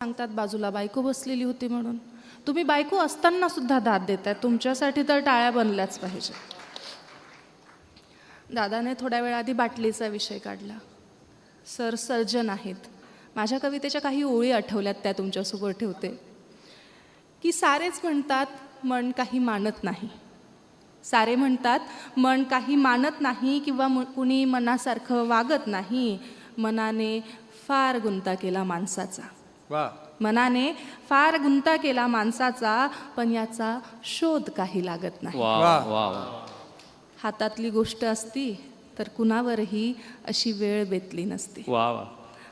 सांगतात बाजूला बायको बसलेली होती म्हणून. तुम्ही बायको असताना सुद्धा दाद देताय. तुमच्यासाठी तर टाळ्या बनल्याच पाहिजे. दादाने थोड्या वेळ आधी बाटलीचा विषय काढला. सर सर्जन आहेत. माझ्या कवितेच्या काही ओळी आठवल्यात, त्या तुमच्यासमोर ठेवते. की सारेच म्हणतात मन काही मानत नाही. सारे म्हणतात मन काही मानत नाही किंवा कुणी मनासारखं वागत नाही. मनाने फार गुंता केला माणसाचा. मनाने फार गुंता केला माणसाचा, पण याचा शोध काही लागत नाही. हातातली गोष्ट असती तर कुणावरही अशी वेळ बेतली नसती.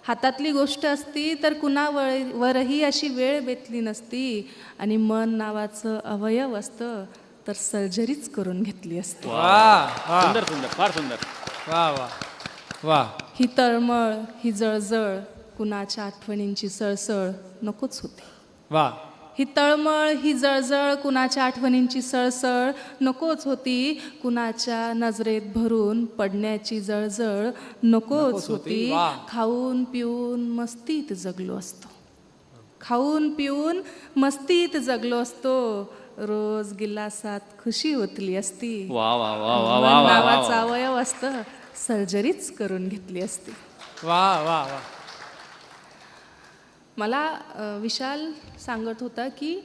हातातली गोष्ट असती तर कुणावरही अशी वेळ बेतली नसती. आणि मन नावाचं अवयव असतं तर सर्जरीच करून घेतली असती. सुंदर सुंदर, फार सुंदर. वा वा वा. ही तळमळ, ही जळजळ, कुणाच्या आठवणींची सळसळ नकोच होती. वा. ही तळमळ, ही जळजळ, कुणाच्या आठवणींची सळसळ नकोच होती. कुणाच्या नजरेत भरून पडण्याची जळजळ नकोच होती. खाऊन पिऊन मस्तीत जगलो असतो. खाऊन पिऊन मस्तीत जगलो असतो. रोज गिलासात खुशी ओतली असती. मन नावाचं अवयव असतं, सर्जरीच करून घेतली असती. वा वा वा. मला विशाल सांगत होता की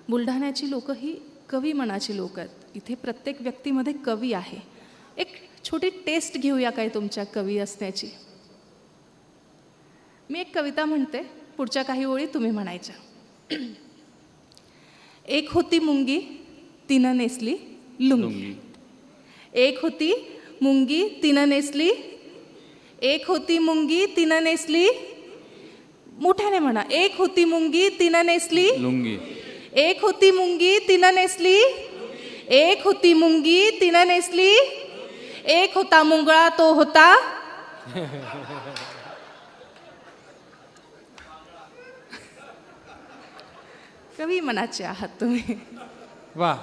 बुलढाण्याची लोकं ही कवी मनाची लोक आहेत. इथे प्रत्येक व्यक्तीमध्ये कवी आहे. एक छोटी टेस्ट घेऊया काय तुमच्या कवी असण्याची. मी एक कविता म्हणते, पुढच्या काही ओळी तुम्ही म्हणायच्या. एक होती मुंगी, तिनं नेसली लुंगी. एक होती मुंगी, तिनं नेसली. एक होती मुंगी, तिनं नेसली. मोठ्याने म्हणा. एक होती मुंगी, तिनं नेसली लुंगी. एक होती मुंगी, तिनं नेसली. एक होती मुंगी, तिनं नेसली. एक होता मुंगळा, तो होता कवी मनाचे आहात तुम्ही. वा.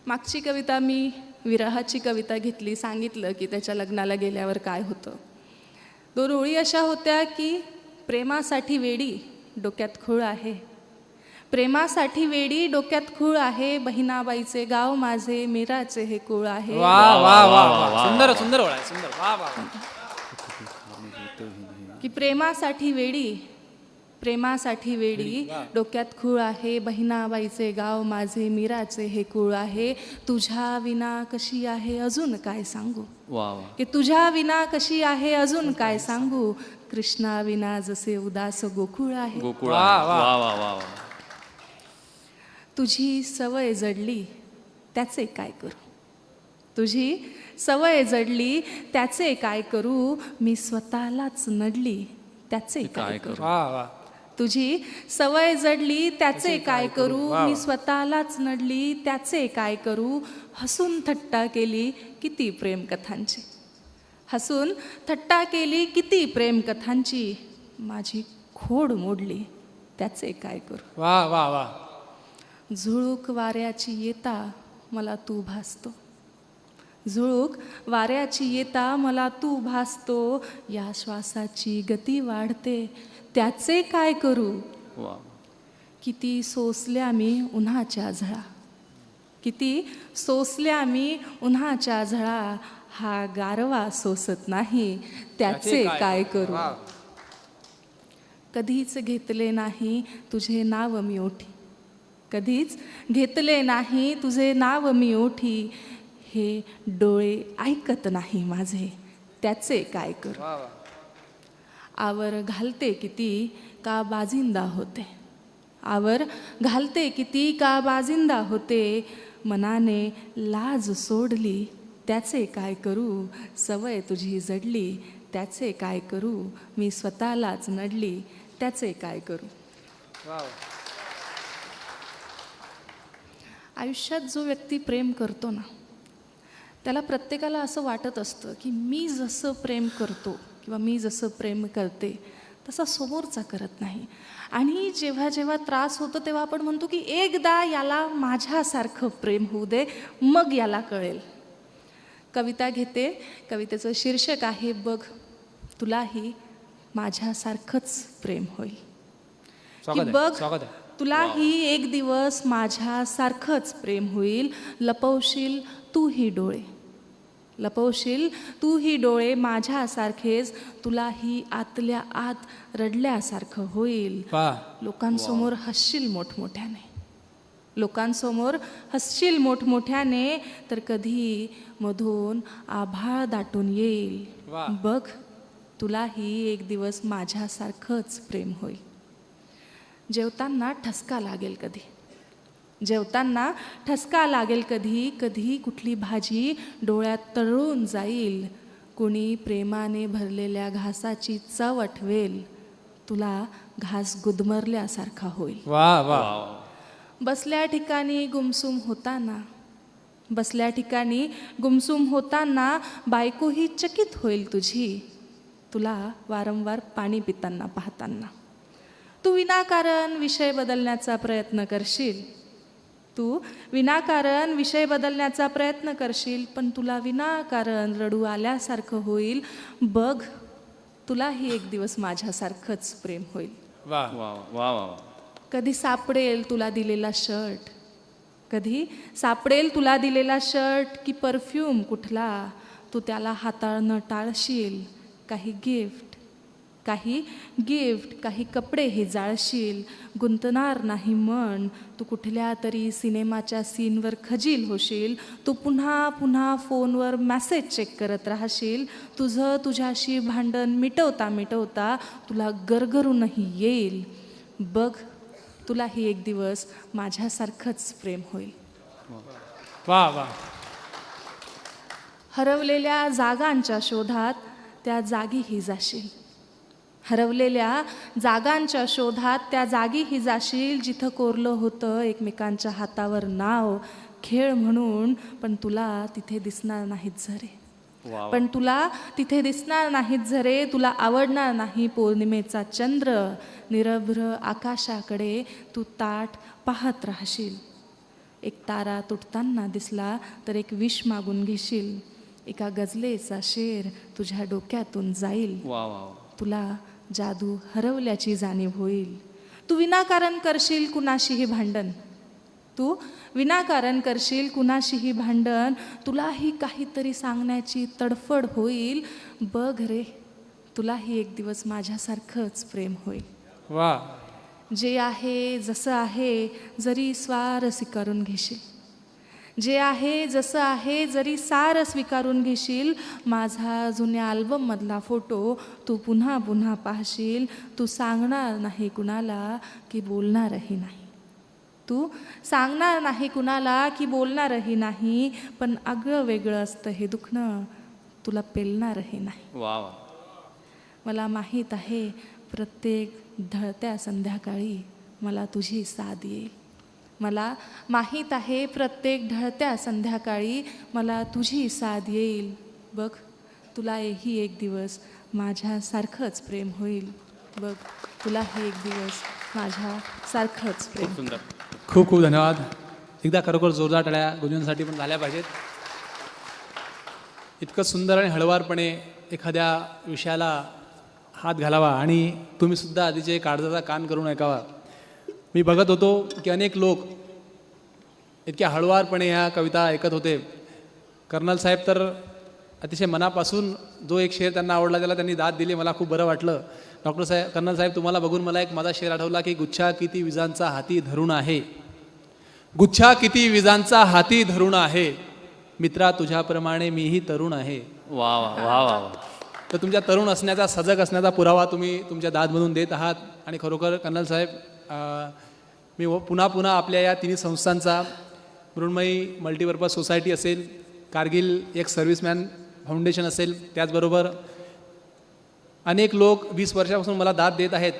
मागची कविता मी विरहाची कविता घेतली. सांगितलं की त्याच्या लग्नाला गेल्यावर काय होतं. 2 ओळी अशा होत्या की प्रेमासाठी वेडी डोक्यात खूळ आहे. प्रेमासाठी वेडी डोक्यात खूळ आहे. बहिणाबाईचे गाव माझे, मीराचे हे कुळ आहे. वा वा वा. सुंदर सुंदर ओळा, सुंदर. वा वा. की प्रेमासाठी वेडी, प्रेमासाठी वेडी डोक्यात खूळ आहे. बहिणाबाईचे गाव माझे, मीराचे हे कुळ आहे. तुझ्या विना कशी आहे अजून काय सांगू. की तुझ्या विना कशी आहे अजून काय सांगू. कृष्णा विना जसे उदास गोकुळ आहे. तुझी सवय जडली त्याचे काय करू. तुझी सवय जडली त्याचे काय करू. मी स्वतःलाच नडली त्याचे काय करू. वा वा. तुझी सवय जडली त्याचे काय करू. मी स्वतःलाच नडली त्याचे काय करू. हसून थट्टा केली किती प्रेम कथांची. हसून थट्टा केली किती प्रेम कथांची. माझी खोड मोडली त्याचे काय करू. वा वा वा. झुळूक वाऱ्याची येता मला तू भासतो. झुळूक वाऱ्याची येता मला तू भासतो. या श्वासाची गती वाढते त्याचे काय करू. किती सोसल्या मी उन्हाच्या झळा. किती सोसल्या मी उन्हाच्या झळा. हा गारवा सोसत नाही त्याचे काय करू. कधीच घेतले नाही तुझे नाव मी ओठी. कधीच घेतले नाही तुझे नाव मी ओठी. हे डोळे ऐकत नाही माझे त्याचे काय करू. आवर घालते किती का बाजिंदा होते. आवर घालते किती का बाजिंदा होते. मनाने लाज सोडली त्याचे काय करू. सवय तुझी जडली त्याचे काय करू. मी स्वतःलाच नडली त्याचे काय करू. आयुष्यात जो व्यक्ती प्रेम करतो ना, त्याला प्रत्येकाला असं वाटत असतं की मी जसं प्रेम करतो किंवा मी जसं प्रेम करते तसा समोरचा करत नाही. आणि जेव्हा जेव्हा त्रास होतो तेव्हा आपण म्हणतो की एकदा याला माझ्यासारखं प्रेम होऊ दे, मग याला कळेल. कविता घेते. कवितेचं शीर्षक आहे बघ तुलाही माझ्यासारखंच प्रेम होईल. की स्वागत आहे, बघ स्वागत आहे. तुलाही एक दिवस माझ्यासारखंच प्रेम होईल. लपवशील तूही डोळे, लपवशील तूही डोळे माझ्यासारखेच, तुलाही आतल्या आत रडल्यासारखं होईल. वा लोकांसमोर हसशील मोठमोठ्याने, लोकांसमोर हसशील मोठमोठ्याने, तर कधी मधून आभाळ दाटून येईल. वा. बघ तुलाही एक दिवस माझ्यासारखंच प्रेम होईल. जेवताना ठसका लागेल कधी, जेवताना ठसका लागेल कधी, कधी कुठली भाजी डोळ्यात तळून जाईल. कुणी प्रेमाने भरलेल्या घासाची चव आठवेल, तुला घास गुदमरल्यासारखा होईल. वा वा बसल्या ठिकाणी गुमसुम होताना, बसल्या ठिकाणी गुमसुम होताना बायकोही चकित होईल तुझी, तुला वारंवार पाणी पिताना पाहताना. तू विनाकारण विषय बदलण्याचा प्रयत्न करशील, तू विनाकारण विषय बदलण्याचा प्रयत्न करशील, पण तुला विनाकारण रडू आल्यासारखं होईल. बघ तुलाही एक दिवस माझ्यासारखंच प्रेम होईल. वा वा वा वा वा. कधी सापडेल तुला दिलेला शर्ट, कधी सापडेल तुला दिलेला शर्ट की परफ्यूम कुठला, तू त्याला हाताळणं टाळशील. काही गिफ्ट काही कपडे हे जाळशील. गुंतणार नाही मन, तू कुठल्या तरी सिनेमाच्या सीनवर खजील होशील. तू पुन्हा पुन्हा फोनवर मेसेज चेक करत राहशील. तुझं तुझ्याशी भांडण मिटवता मिटवता तुला गरगरूनही येईल. बघ तुलाही एक दिवस माझ्यासारखंच प्रेम होईल. वा वा हरवलेल्या जागांच्या शोधात त्या जागीही जाशील, हरवलेल्या जागांच्या शोधात त्या जागीही जाशील, जिथं कोरलं होतं एकमेकांच्या हातावर नाव खेळ म्हणून. पण तुला तिथे दिसणार नाहीत झरे, वा. पण तुला तिथे दिसणार नाहीत झरे. तुला आवडणार नाही पौर्णिमेचा चंद्र. निरभ्र आकाशाकडे तू ताट पाहत राहशील. एक तारा तुटताना दिसला तर एक विष मागून घेशील. एका गझलेचा शेर तुझ्या डोक्यातून जाईल. वा वा वा. तुला जादू हरवल्याची जाणीव होईल. तू विनाकारण करशील कुणाशीही भांडण, तू विनाकारण करशील कुणाशीही भांडण. तुलाही काहीतरी सांगण्याची तडफड होईल. बघ रे तुलाही एक दिवस माझ्यासारखंच प्रेम होईल. वा जे आहे जसं आहे जरी स्वार स्वीकारून घेशील, जे आहे जसं आहे जरी सार स्वीकारून घेशील. माझा जुन्या अल्बममधला फोटो तू पुन्हा पुन्हा पाहशील. तू सांगणार नाही कुणाला की बोलणारही नाही, तू सांगणार नाही कुणाला की बोलणारही नाही. पण आगळं वेगळं असतं हे दुखणं, तुला पेलणारही नाही. वा वा. मला माहीत आहे प्रत्येक ढळत्या संध्याकाळी मला तुझी साथ येईल. मला माहीत आहे प्रत्येक ढळत्या संध्याकाळी मला तुझी साथ येईल. बघ तुलाही एक दिवस माझ्यासारखंच प्रेम होईल. बघ तुलाही एक दिवस माझ्यासारखंच प्रेम. खूप सुंदर. खूप खूप धन्यवाद. एकदा खरोखर जोरदार टाळ्या गुंजनसाठी पण झाल्या पाहिजेत. इतकं सुंदर आणि हळवारपणे एखाद्या विषयाला हात घालावा आणि तुम्ही सुद्धा आधीचे काळजाचा कान करून ऐकावा. मी बघत होतो की अनेक लोक इतक्या हळवारपणे ह्या कविता ऐकत होते. कर्नल साहेब तर अतिशय मनापासून जो एक शेर त्यांना आवडला त्याला त्यांनी दाद दिली. मला खूप बरं वाटलं. डॉक्टर साहेब, कर्नल साहेब, तुम्हाला बघून मला एक माझा शेर आठवला की गुच्छा किती विजांचा हाती धरून आहे, गुच्छा किती विजांचा हाती धरून आहे, मित्रा तुझ्याप्रमाणे मीही तरुण आहे. वा वा वा वा वा. तर तुमच्या तरुण असण्याचा, सजग असण्याचा पुरावा तुम्ही तुमच्या दादमधून देत आहात. आणि खरोखर कर्नल साहेब, मी पुन्हा पुन्हा आपल्या या तिन्ही संस्थांचा, मृण्मयी मल्टीपर्पज सोसायटी असेल, कारगिल एक सर्व्हिसमॅन फाउंडेशन असेल, त्याचबरोबर अनेक लोक 20 वर्षापासून मला दाद देत आहेत.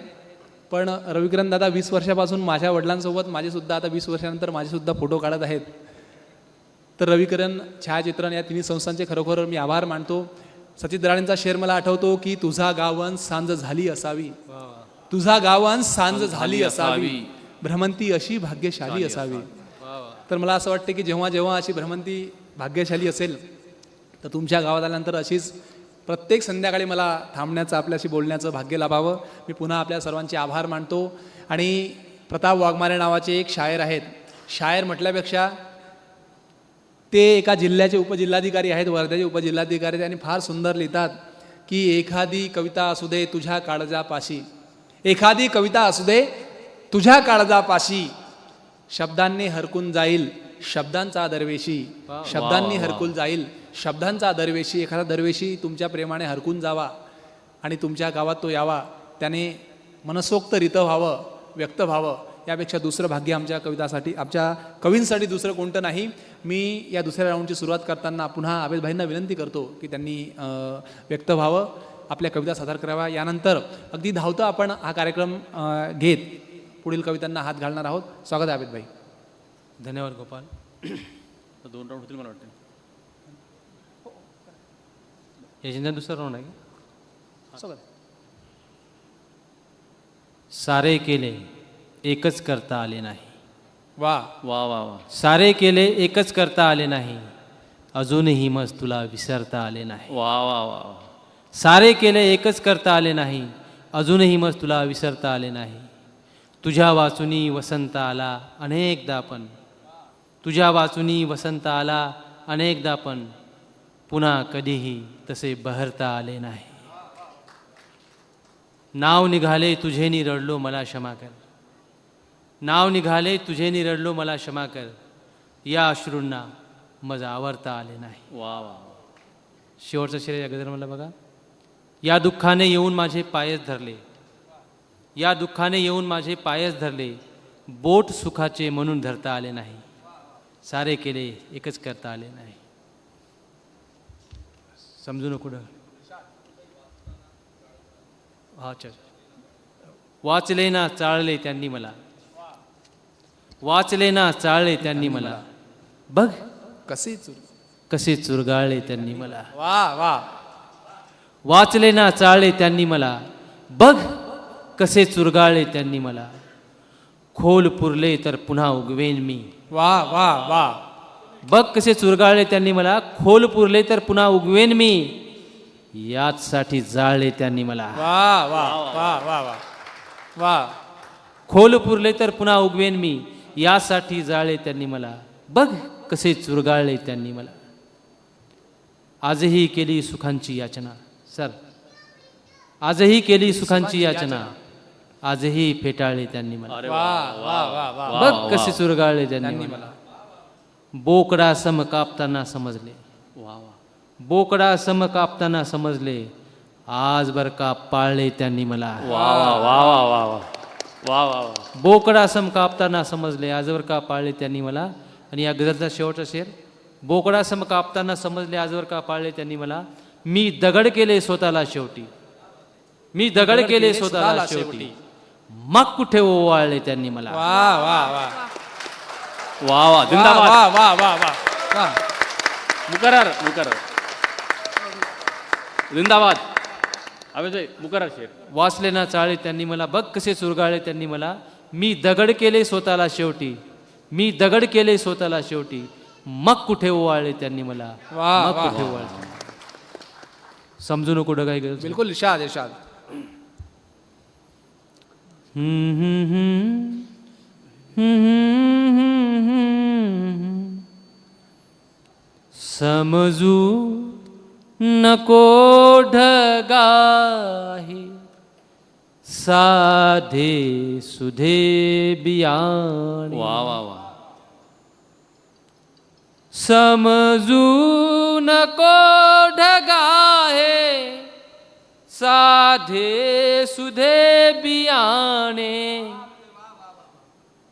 पण रविकिरण दादा 20 वर्षापासून माझ्या वडिलांसोबत माझेसुद्धा आता 20 वर्षानंतर माझेसुद्धा फोटो काढत आहेत. तर रविकिरण छायाचित्रण या तिन्ही संस्थांचे खरोखर मी आभार मानतो. सचित राणेंचा शेर मला आठवतो की तुझा गावन सांज झाली असावी, तुझा गावन सांज झाली असावी, भ्रमंती अशी भाग्यशाली असावी. तर मला असं वाटतं की जेव्हा जेव्हा अशी भ्रमंती भाग्यशाली असेल तर तुमच्या गावात आल्यानंतर अशीच प्रत्येक संध्याकाळी मला थांबण्याचं आपल्याशी बोलण्याचं भाग्य लाभावं. मी पुन्हा आपल्या सर्वांचे आभार मानतो. आणि प्रताप वाघमारे नावाचे एक शायर आहेत. शायर म्हटल्यापेक्षा ते एका जिल्ह्याचे उपजिल्हाधिकारी आहेत, वर्ध्याचे उपजिल्हाधिकारी. त्यांनी फार सुंदर लिहितात की एखादी कविता असू दे तुझ्या काळजापाशी, एखादी कविता असू दे तुझ्या काळजापाशी, शब्दांनी हरकून जाईल शब्दांचा दरवेशी, शब्दांनी हरकून जाईल शब्दांचा दरवेशी. एखादा दरवेशी तुमच्या प्रेमाने हरकून जावा आणि तुमच्या गावात तो यावा, त्याने मनसोक्तरित्या व्हावं, व्यक्त व्हावं. यापेक्षा दुसरं भाग्य आमच्या कवितासाठी, आमच्या कवींसाठी दुसरं कोणतं नाही. मी या दुसऱ्या राऊंडची सुरुवात करताना पुन्हा आबेदभाईंना विनंती करतो की त्यांनी व्यक्त व्हावं, आपल्या कविता सादर कराव्या. यानंतर अगदी धावतं आपण हा कार्यक्रम घेत पुढील कवितांना हात घालणार आहोत. स्वागत आहे आबेदभाई. धन्यवाद गोपाल. तर 2 राऊंड होतील मला वाटतं. याच्यानंतर दुसरा राऊंड आहे का? स्वागत. सारे केले एकच करता आले नाही. वा वा वा वा सारे केले एकच करता आले नाही, अजूनही मज तुला विसरता आले नाही. वा वा वा वा. सारे केले एकच करता आले नाही, अजूनही मज तुला विसरता आले नाही. तुझ्या वाचुनी वसंत आला अनेकदा पण, तुझ्या वाचुनी वसंत आला अनेकदा पण, पुन्हा कधीही तसे बहरता आले नाही. नाव निघाले तुझेनी रडलो मला क्षमा कर, नाव निघाले तुझेनी रडलो मला क्षमा कर, या अश्रूंना मज आवरता आले नाही. वा वा वा. शेवटचं शेर या गजर मला बघा. या दुःखाने येऊन माझे पायच धरले, या दुःखाने येऊन माझे पायच धरले, बोट सुखाचे म्हणून धरता आले नाही. सारे केले एकच करता आले नाही. समजू नको. हा चल. वाचले ना चाळले त्यांनी मला, वाचले ना चाळले त्यांनी मला, बघ कसे चुरगाळले त्यांनी मला. वा वा. वाचले ना चाळले त्यांनी मला, बघ कसे चुरगाळले त्यांनी मला. खोल पुरले तर पुन्हा उगवेन मी. वा वा वा. बघ कसे चुरगाळले त्यांनी मला, खोल पुरले तर पुन्हा उगवेन मी. याचसाठी जाळले त्यांनी मला. वा वा वा वा वा वा. खोल पुरले तर पुन्हा उगवेन मी, यासाठी जाळले त्यांनी मला. बघ कसे चुरगाळले त्यांनी मला. आजही केली सुखांची याचना. सर, आजही केली सुखांची याचना, आजही फेटाळले त्यांनी मला. अरे वा वा वा वा. बघ कसे चुरगाळले त्यांनी मला. बोकडा सम कापताना समजले, वा वा. बोकडा सम कापताना समजले, आज बर का पाळले त्यांनी मला. वा वा वा वा वा वा वा वा वा. बोकडा सम कापताना समजले, आजवर का पाळले त्यांनी मला. आणि या गझलचा शेवटचा शेर. बोकडा सम कापताना समजले, आजवर का पाळले त्यांनी मला. मी दगड केले स्वतःला शेवटी, मी दगड केले स्वतःला शेवटी, मग कुठे ओवाळले त्यांनी मला. वा वा वा वा वा. जिंदाबाद. वा वा वा वा वा. मुकरर मुकरर. जिंदाबाद. अबे मुकरर शेर. वाचले ना चाळे त्यांनी मला, बघ कसे चुरगाळले त्यांनी मला. मी दगड केले स्वतःला शेवटी, मी दगड केले स्वतःला शेवटी, मग कुठे ओवाळले त्यांनी मला. वा, मग वा. कुठे ओवाळले. समजू नको काय गरज. बिलकुल इर्शाद इर्शाद. समजू नको ढगाही, साधे सुधे बियाणे. वा वा वा. समजू नको ढगाहे, साधे सुधे बियाणे.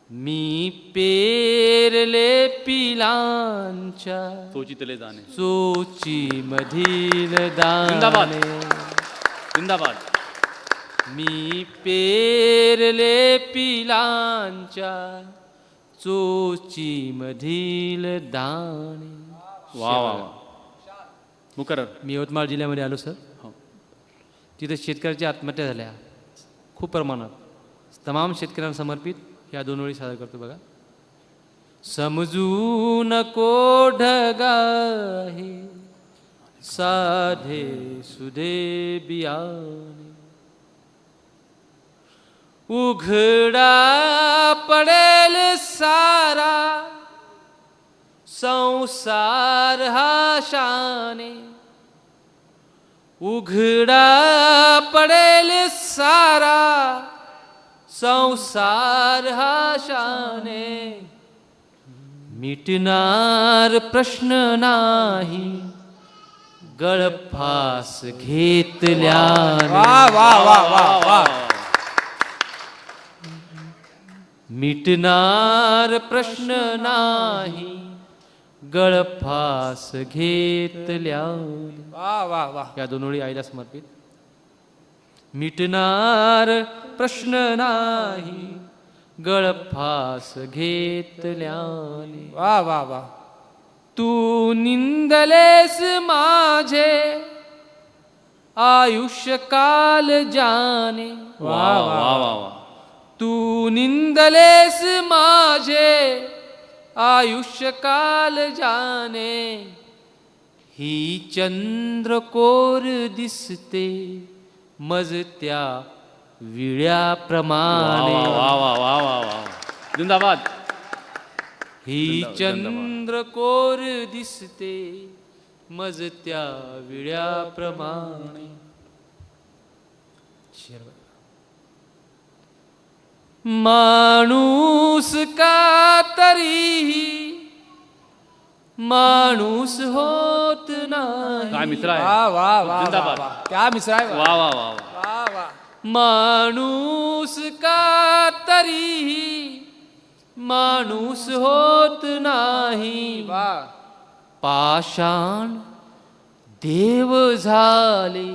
मी पेरले पिलांच्या चोचीतले जाणे. चोची मधील जिंदाबाद. दाणे. जिंदाबाद. मी पेरले पिलांच्या चोची मधील दाणे. वा वा वा. मुकरर. मी यवतमाळ जिल्ह्यामध्ये आलो सर. हो. तिथे शेतकऱ्याच्या आत्महत्या झाल्या खूप प्रमाणात. तमाम शेतकऱ्यांना समर्पित ह्या 2 ओळी सादर करतो बघा. समजू नको ढगाहे, साधे सुधे बियाणे उघडा पडेल सारा संसार हा शाने उघडा पडेल सारा संसार हा शाने मिटणार प्रश्न नाही गळफास घेतल्याने वा वा वा वा वा मिटणार प्रश्न नाही गळफास घेतल्याने वा वा वा या दोन ओळी आईला समर्पित. मिटणार प्रश्न नाही गळफास घेतल्याने वा वा वा तू निंदलेस माझे आयुष्य काल जाने वा वा वा वा तू निंदलेस माझे आयुष्य काल जाने ही चंद्रकोर दिसते मजत्या विळ्याप्रमाणे वा वा वा वा वा जिंदाबाद. ही चंद्रकोर दिसते मजत्या विळ्याप्रमाणे माणूस का तरीही माणूस होत नाही. काय मित्र आहे. वा वा वा जिंदाबाद. वा. क्या मिसरा आहे वा वा वा वा वा वा माणूस का तरीही माणूस होत नाही. वा पाषाण देव झाले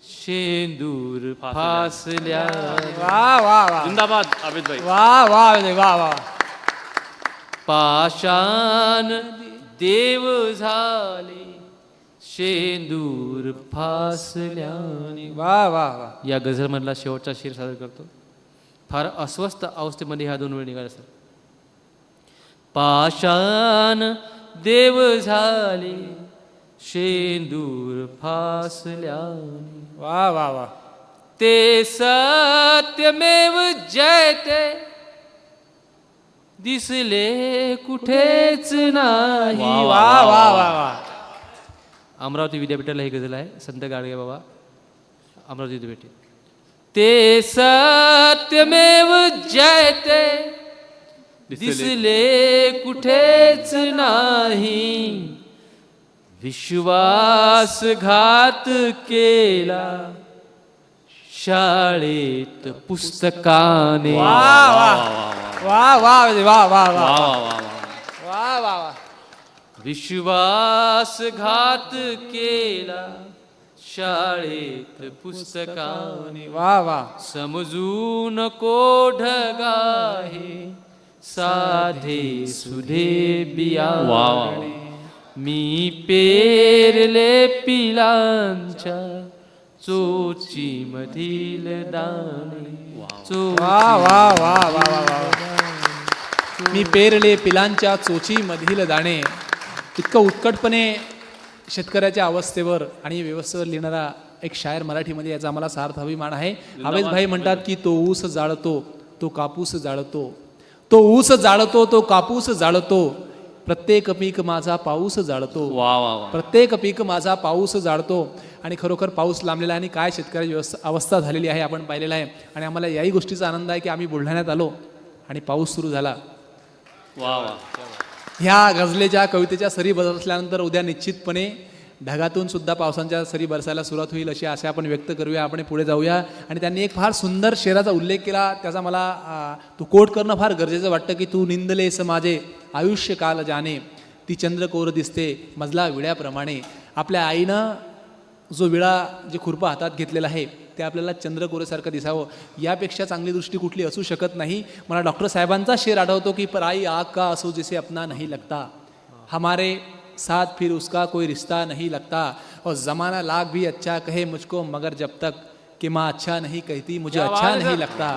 शेंदूर फासल्या वा वा वा जिंदाबाद अमित भाई. वा वा वा वा पाषाण देव झाले शेंदूर फासल्याने. वा वा वा या गझलमधला शेवटचा शेर सादर करतो. फार अस्वस्थ अवस्थेमध्ये ह्या दोन वेळ निघाला सर. पाषाण देव झाले शेंदूर फासल्याने वा वा वा ते सत्यमेव जयते दिसले कुठेच नाही. वा, वा वा वा वा अमरावती विद्यापीठाला ही गझल आहे. संत गाडगे बाबा अमरावती विद्यापीठ. ते सत्यमेव जयते दिसले कुठेच नाही. विश्वासघात केला शाळेत पुस्तकाने. वा वा वा वा वा वा वा वा वा वा वा वा वा वा विश्वासघात केला शाळेत पुस्तकाने. वा वा समजू नको ढगाहे साधे सुधे बियाणे. वा वा वा. मी पेरले पिलांच्या चोची मधील दाणे. वा वा वा वा वा वा मी पेरले पिलांच्या चोची मधील दाणे. इतकं उत्कटपणे शेतकऱ्याच्या अवस्थेवर आणि व्यवस्थेवर लिहिणारा एक शायर मराठीमध्ये, याचा आम्हाला सार्थ अभिमान आहे. आवेश भाई म्हणतात की तो ऊस जाळतो तो कापूस जाळतो, तो ऊस जाळतो तो कापूस जाळतो, प्रत्येक पीक माझा पाऊस जाळतो. वा वा वा प्रत्येक पीक माझा पाऊस जाळतो. आणि खरोखर पाऊस लांबलेला आहे आणि काय शेतकऱ्याची अवस्था झालेली आहे आपण पाहिलेलं आहे. आणि आम्हाला याही गोष्टीचा आनंद आहे की आम्ही बुलढाण्यात आलो आणि पाऊस सुरू झाला. वा वा ह्या गझलेच्या कवितेच्या सरी बरसल्यानंतर असल्यानंतर उद्या निश्चितपणे ढगातून सुद्धा पावसांच्या सरी बरसायला सुरुवात होईल अशी आशा आपण व्यक्त करूया. आपण पुढे जाऊया. आणि त्यांनी एक फार सुंदर शेराचा उल्लेख केला, त्याचा मला तो कोट करणं फार गरजेचं वाटतं की तू निंदलेस माझे आयुष्य काल जाणे, ती चंद्रकोर दिसते मजला विड्याप्रमाणे. आपल्या आईनं जो विळा जे खुरपा हातात घेतलेला आहे ते आपल्याला चंद्रकोरेसारखं दिसावं, यापेक्षा चांगली दृष्टी कुठली असू शकत नाही. मला डॉक्टर साहेबांचा शेर आठवतो की पराई आग का असो जिसे अपना नहीं लगता, हमारे साथ फिर उसका कोई रिश्ता नहीं लगता, और ज़माना लाख भी अच्छा कहे मुझको मगर जब तक कि माँ अच्छा नहीं कहती मुझे अच्छा नहीं लगता,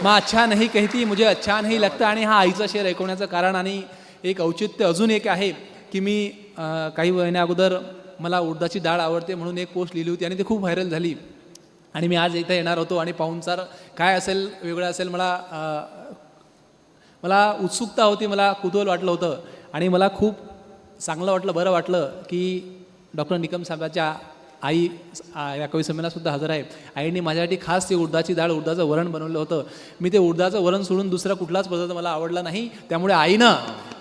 माँ अच्छा नहीं कहती मुझे अच्छा नहीं लगता. आणि हा आईचा शेर ऐकवण्याचं कारण आणि एक औचित्य अजून एक आहे की मी काही महिन्या अगोदर मला उडदाची डाळ आवडते म्हणून एक पोस्ट लिहिली होती आणि ती खूप व्हायरल झाली. आणि मी आज इथं येणार होतो आणि पाहुणचार काय असेल वेगळं असेल मला उत्सुकता होती, मला कुतूहल वाटलं होतं आणि मला खूप चांगलं वाटलं, बरं वाटलं की डॉक्टर निकम साहेबाच्या आई या कवी संमेलनातसुद्धा हजर आहे. आईने माझ्यासाठी खास ते उडदाची डाळ, उडदाचं वरण बनवलं होतं. मी ते उडदाचं वरण सोडून दुसरा कुठलाच पदार्थ मला आवडला नाही. त्यामुळे आईनं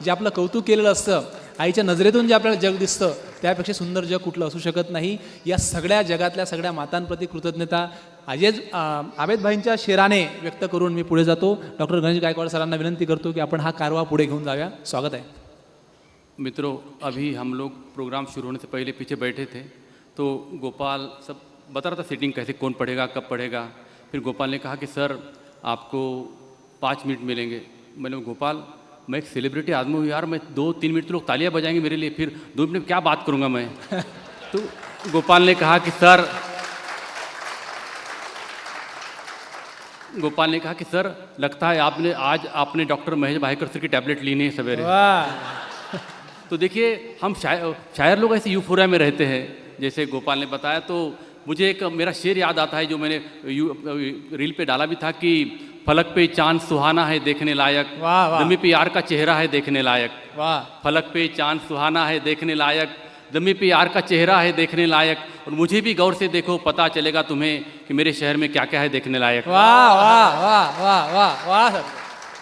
जे आपलं कौतुक केलेलं असतं, आईच्या नजरेतून जे आपल्याला जग दिसतं त्यापेक्षा सुंदर जग कुठलं असू शकत नाही. या सगळ्या जगातल्या सगळ्या मातांप्रती कृतज्ञता आबेदभाईंच्या शेराने व्यक्त करून मी पुढे जातो. डॉक्टर गणेश गायकवाड सरांना विनंती करतो की आपण हा कारवा पुढे घेऊन जाऊया. स्वागत आहे. मित्रों, अभी हम लोग प्रोग्राम शुरू होने से पहले पीछे बैठे थे तो गोपाल सब बता रहा था सीटिंग कैसे, कौन पढ़ेगा, कब पढ़ेगा. फिर गोपाल ने कहा कि सर आपको 5 मिनट मिलेंगे. मैंने गोपाल, मैं एक सेलिब्रिटी आदमी हूँ यार, मैं 2-3 मिनट तो लोग तालियां बजाएंगे मेरे लिए, फिर 2 मिनट में क्या बात करूँगा मैं. तो गोपाल ने कहा कि सर लगता है आज आपने डॉक्टर महेश भाईकर सर की टैबलेट ली नहीं सवेरे. तो देखिए, हम शायर लोग ऐसे यूफोरिया में रहते हैं. जैसे गोपाल ने बताया तो मुझे एक मेरा शेर याद आता है जो मैंने रील पे डाला भी था कि फलक पे चांद सुहाना है देखने लायक, दमी पे यार का चेहरा है देखने लायक. फलक पे चांद सुहाना है देखने लायक, दमी पे यार का चेहरा है देखने लायक. और मुझे भी गौर से देखो, पता चलेगा तुम्हें कि मेरे शहर में क्या क्या है देखने लायक. वाह वाह वाह वाह वाह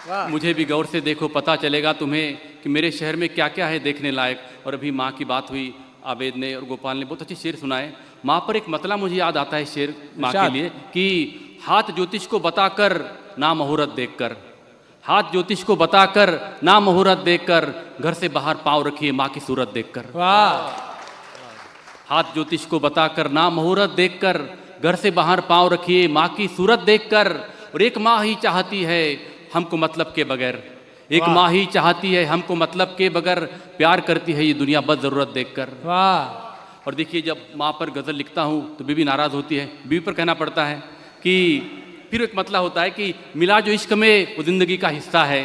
वाह. मुझे भी गौर से देखो, पता चलेगा तुम्हें कि मेरे शहर में क्या क्या है देखने लायक. और अभी माँ की बात हुई, आबेद ने और गोपाल ने बहुत अच्छे शेर सुनाए. माँ पर एक मतला मुझे याद आता है शेर माँ के लिए कि हाथ ज्योतिष को बताकर ना मुहूर्त देखकर, हाथ ज्योतिष को बताकर ना मुहूर्त देखकर, घर से बाहर पाँव रखिए माँ की सूरत देखकर. हाथ ज्योतिष को बताकर ना मुहूर्त देखकर, घर से बाहर पाँव रखिए माँ की सूरत देखकर. और एक माँ ही चाहती है हमको मतलब के बगैर, एक माँ ही चाहती है हमको मतलब के बगैर, प्यार करती है ये दुनिया बस ज़रूरत देखकर. और देखिए, जब माँ पर गज़ल लिखता हूँ तो बीवी नाराज़ होती है, बीवी पर कहना पड़ता है कि फिर एक मतलब होता है कि मिला जो इश्क में वो ज़िंदगी का हिस्सा है.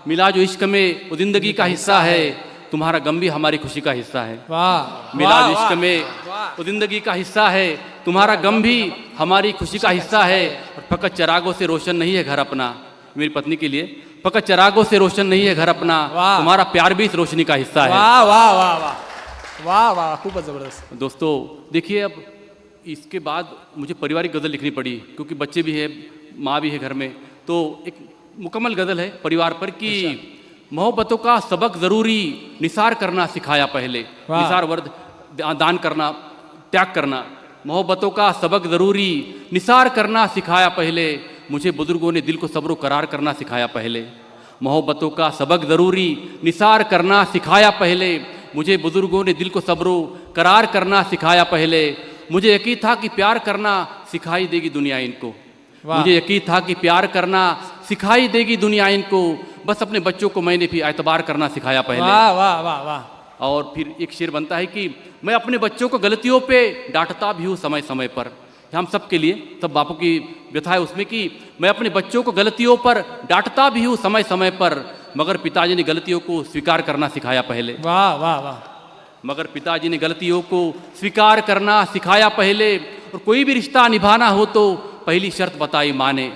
मिला जो इश्क में वो ज़िंदगी का हिस्सा है, तुम्हारा गम भी हमारी खुशी का हिस्सा है. मिला जो इश्क में वो ज़िंदगी का हिस्सा है, तुम्हारा गम भी हमारी खुशी का हिस्सा है. और फकत चरागों से रोशन नहीं है घर अपना, मेरी पत्नी के लिए, फकत चरागों से रोशन नहीं है घर अपना, तुम्हारा प्यार भी इस रोशनी का हिस्सा है. वाह वाह वाह वाह वाह वाह, खूबच जबरदस्त. दोस्तों देखिए, अब इसके बाद मुझे पारिवारिक गज़ल लिखनी पड़ी क्योंकि बच्चे भी है, माँ भी है घर में. तो एक मुकम्मल गज़ल है परिवार पर कि मोहब्बतों का सबक ज़रूरी निसार करना सिखाया पहले. निसार वर्द दान करना, त्याग करना. मोहब्बतों का सबक ज़रूरी निसार करना सिखाया पहले, मुझे बुजुर्गों ने दिल को सब्र करार करना सिखाया पहले. मोहब्बतों का सबक ज़रूरी निसार करना सिखाया पहले, मुझे बुजुर्गों ने दिल को सब्र करार करना सिखाया पहले. मुझे यकीन था कि प्यार करना सिखाई देगी दुनिया इनको. मुझे यकीन था कि प्यार करना सिखाई देगी दुनिया इनको, बस अपने बच्चों को मैंने भी एतबार करना सिखाया पहले. वाह वाह वाह वाह. और फिर एक शेर बनता है कि मैं अपने बच्चों को गलतियों पे डांटता भी हूँ समय समय पर. हम सब के लिए, सब बापों की व्यथा है उसमें कि मैं अपने बच्चों को गलतियों पर डांटता भी हूँ समय समय पर, मगर पिताजी ने गलतियों को स्वीकार करना सिखाया पहले. वाह वाह वाह. मगर पिताजी ने गलतियों को स्वीकार करना सिखाया पहले. और कोई भी रिश्ता निभाना हो तो पहली शर्त बताई माँ ने,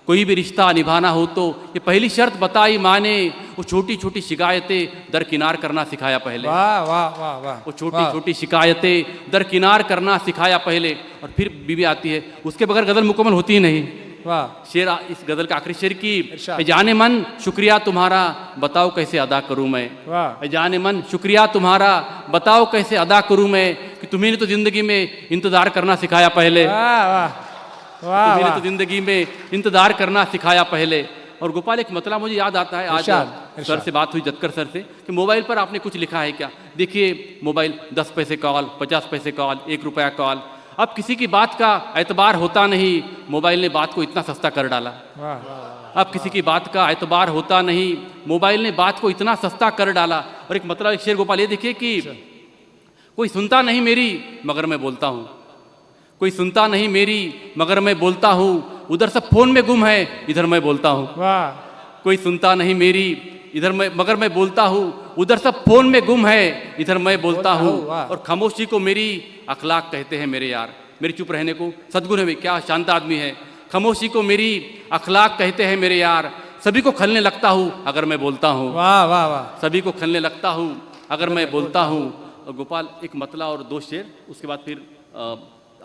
कोई भी रिश्ता निभाना हो तो ये पहली शर्त बताई माँ ने, वो छोटी छोटी शिकायतें दरकिनार करना सिखाया पहले. वाह वाह वाह वाह. वो छोटी छोटी शिकायतें दरकिनार करना सिखाया पहले. और फिर बीवी आती है, उसके बगैर गज़ल मुकम्मल होती ही नहीं. वाह. शेर, इस गज़ल का आखिरी शेर की जाने मन शुक्रिया तुम्हारा बताओ कैसे अदा करूँ मैं. वाह. जाने मन शुक्रिया तुम्हारा बताओ कैसे अदा करूँ मैं, कि तुम्हें तो ज़िंदगी में इंतज़ार करना सिखाया पहले. वाह वाह वाह. तुम्हें तो ज़िंदगी में इंतज़ार करना सिखाया पहले. और गोपाल, एक मतलब मुझे याद आता है, आज सर से बात हुई, जतकर सर से, कि मोबाइल पर आपने कुछ लिखा है क्या. देखिए, मोबाइल 10 पैसे कॉल, 50 पैसे कॉल, 1 रुपया कॉल. अब किसी की बात का एतबार होता नहीं, मोबाइल ने बात को इतना सस्ता कर डाला. अब किसी की बात का एतबार होता नहीं, मोबाइल ने बात को इतना सस्ता कर डाला. और एक मतलब, एक शेर गोपाल ये देखिए कि कोई सुनता नहीं मेरी मगर मैं बोलता हूँ, कोई सुनता नहीं मेरी मगर मैं बोलता हूँ, उधर सब फोन में गुम है इधर मैं बोलता हूँ. वाह. कोई सुनता नहीं मेरी इधर मैं मगर मैं बोलता हूँ, उधर सब फोन में गुम है, इधर मैं बोलता हूँ। वाह। और खामोशी को मेरी अखलाक कहते हैं मेरे यार, मेरी चुप रहने को सद्गुण है। क्या शांत आदमी है। खामोशी को मेरी अखलाक कहते हैं मेरे यार, सभी को खलने लगता हूँ अगर मैं बोलता हूँ। वाह वाह वाह। सभी को खलने लगता हूँ अगर मैं बोलता हूँ। और गोपाल एक मतला और दो शेर, उसके बाद फिर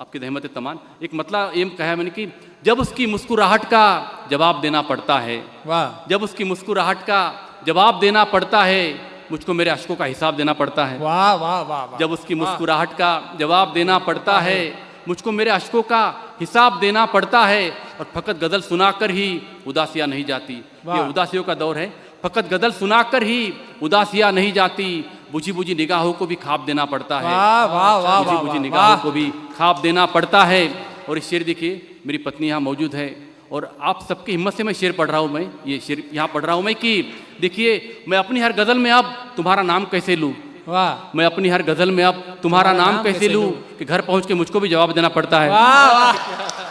आपकी रहमत तमान। एक मतला ये कहा है मैंने कि जब उसकी मुस्कुराहट का जवाब देना पड़ता है, वाह जब उसकी मुस्कुराहट का जवाब देना पड़ता है, मुझको मेरे अश्कों का हिसाब देना पड़ता है। वाह वाह वाह वाह। जब उसकी मुस्कुराहट का जवाब देना पड़ता है, मुझको मेरे अश्कों का हिसाब देना पड़ता है। और फकत गजल सुनाकर ही उदासियाँ नहीं जाती। ये उदासियों का दौर है। फकत गजल सुनाकर ही उदासियाँ नहीं जाती, बुझी बुझी निगाहों को भी खाब देना पड़ता है। वाह वाह वाह बुझी वाह बुझी वाह। निगाहों को भी खाब देना पड़ता है। और इस शेर देखिए, मेरी पत्नी यहाँ मौजूद है और आप सबकी हिम्मत से मैं शेर पढ़ रहा हूँ। मैं ये शेर यहाँ पढ़ रहा हूँ मैं कि देखिए, मैं अपनी हर गज़ल में अब तुम्हारा नाम कैसे लूँ, वाह मैं अपनी हर गज़ल में अब तुम्हारा नाम कैसे लूँ कि घर पहुँच के मुझको भी जवाब देना पड़ता है। वाह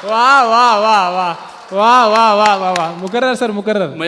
वाह वाह वाह वाह वाह वाह वाह वाह वाह। मुकर्रर सर, मुकर्रर। मैं